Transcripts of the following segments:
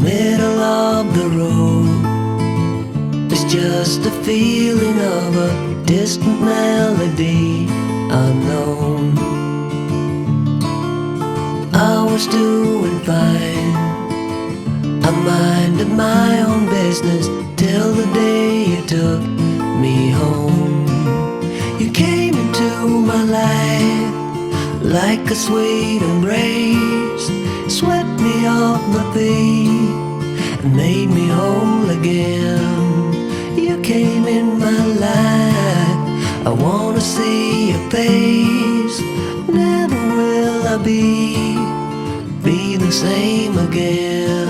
middle of the road. It's just a feeling of a distant melody unknown. I was doing fine, I minded my own business till the day you took me home. You came into my life like a sweet embrace, swept me off my feet and made me whole again. You came in my life, I wanna see your face. Never will I be the same again.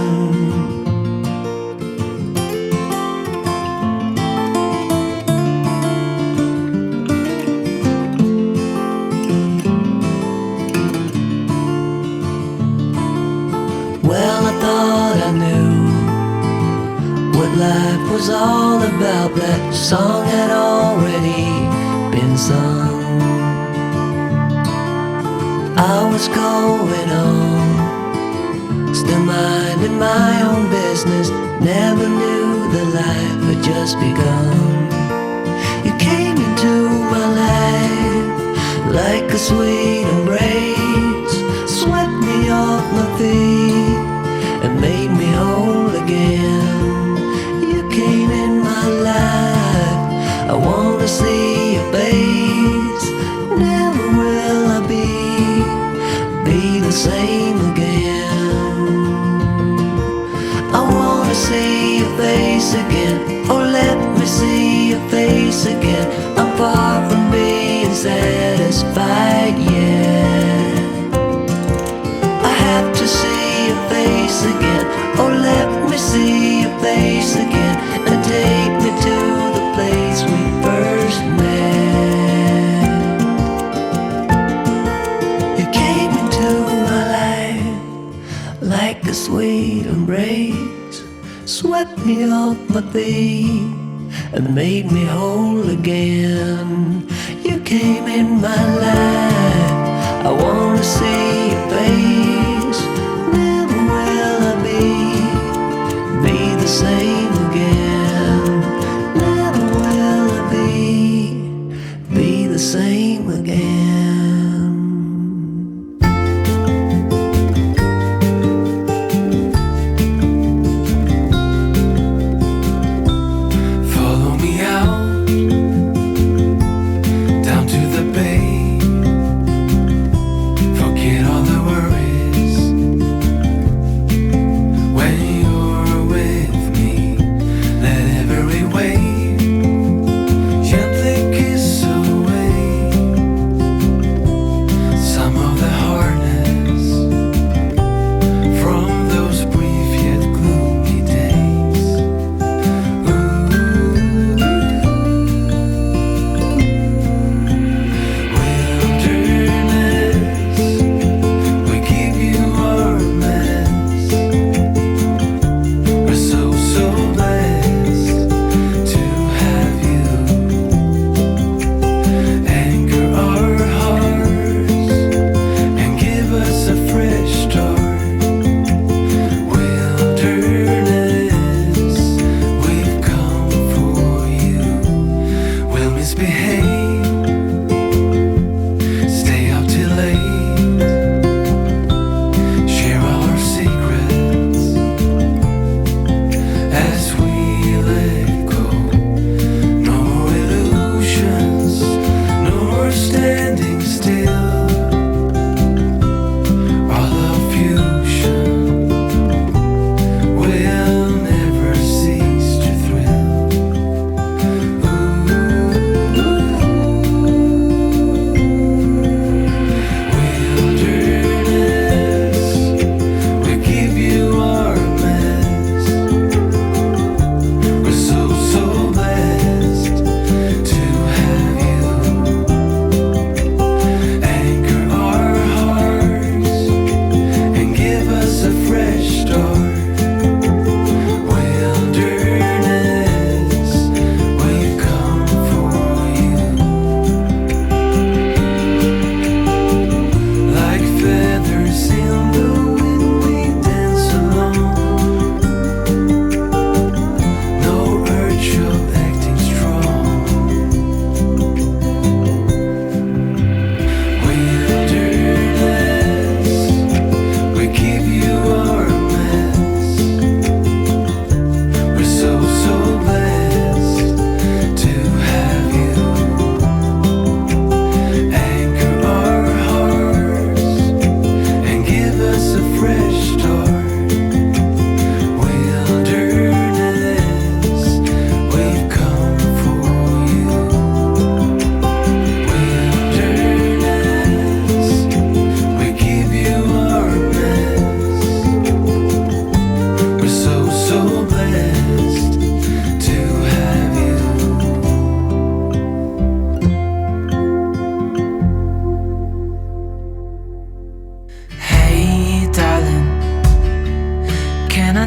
Well, I thought I knew what life was all about. That song had already been sung. I was going on, still minding my own business. Never knew that life had just begun. You came into my life like a sweet embrace, swept me off my feet and made me whole again. You came in my life, I wanna see your face. Never will I be the same again. I wanna see your face again, oh let me see your face again. I'm far from being satisfied yet. I have to see your face again, oh let me see your face again, and take me to the place we first met. You came into my life like a sweet embrace, swept me off my feet and made me whole again. You came in my life, I wanna see your face. Never will I be the same again. Never will I be the same again. Follow me out down to the bay. Forget all the worries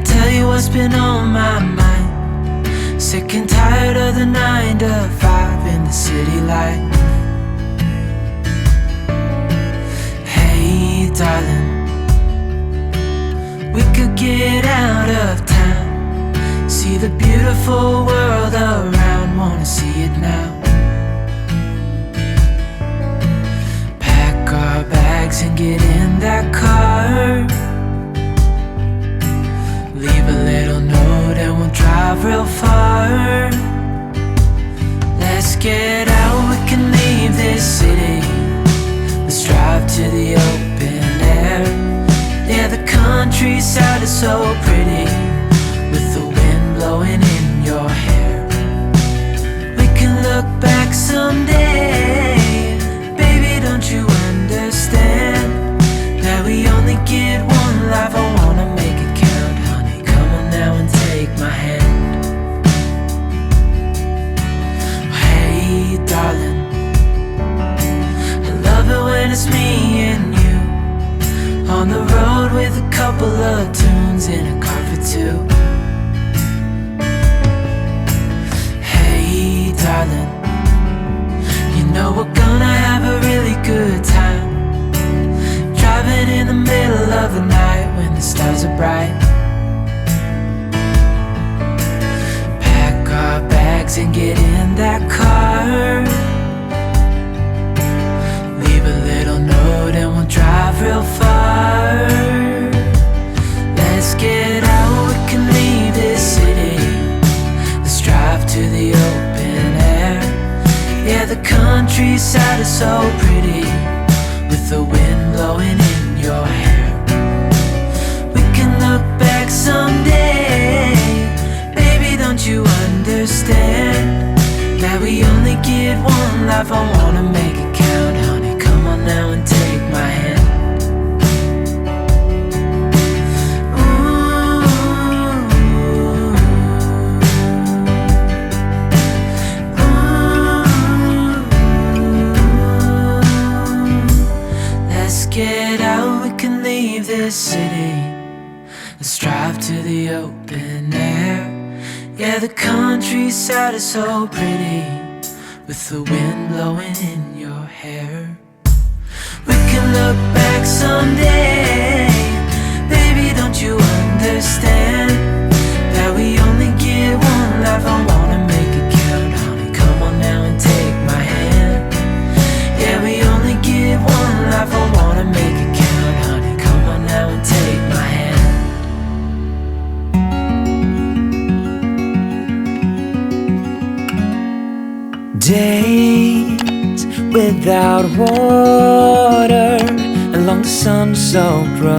tell you what's been on my mind. Sick and tired of the 9 to 5 in the city life. Hey darling, we could get out of town, see the beautiful world around, wanna see it now. Pack our bags and get in that car, leave a little note and we'll drive real far. Let's get out, we can leave this city. Let's drive to the open air. Yeah, the countryside is so pretty, with the wind blowing in your hair. We can look back someday. Baby, don't you understand that we only get one life? I wanna make it count, honey. Come on now and take my hand. Hey darling, I love it when it's me and you, on the road with a couple of tunes in a car for two. Hey darling, you know we're gonna have a really good time, driving in the middle of the night when the stars are bright. Pack our bags and get in that car, leave a little note and we'll drive real far. Let's get out, we can leave this city. Let's drive to the open air. Yeah, the countryside is so pretty, with the wind blowing in your hair. We can look back someday. Baby, don't you understand that we only get one life? I wanna make it count, honey. Come on now and take my hand. Get out, we can leave this city. Let's drive to the open air. Yeah, the countryside is so pretty, with the wind blowing in your hair. We can look back someday. Baby, don't you understand that we only get one life? I wanna make it count, honey. Come on now and take my hand. Yeah, we only get one life. I wanna make it count, honey. Come on now and take my hand. Days without water along the sun-soaked road.